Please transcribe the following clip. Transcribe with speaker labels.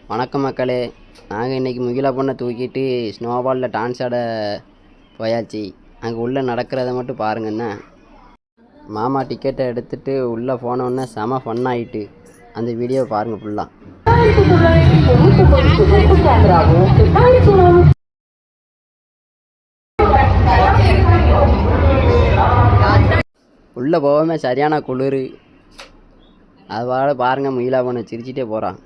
Speaker 1: வணக்கம் மக்களே, நாங்கள் இன்றைக்கி முகிலா பொண்ணை தூக்கிட்டு ஸ்னோபாலில் டான்ஸ் ஆட போயாச்சு. அங்கே உள்ளே நடக்கிறத மட்டும் பாருங்கண்ணே. மாமா டிக்கெட்டை எடுத்துகிட்டு உள்ளே போனோன்னே செம ஃபன் ஆகிட்டு. அந்த வீடியோவை பாருங்கள் ஃபுல்லாக. உள்ளே போகாமல் சரியான குளிர். அதோட பாருங்கள், முகிலா பொண்ணை சிரிச்சிட்டே போகிறான்.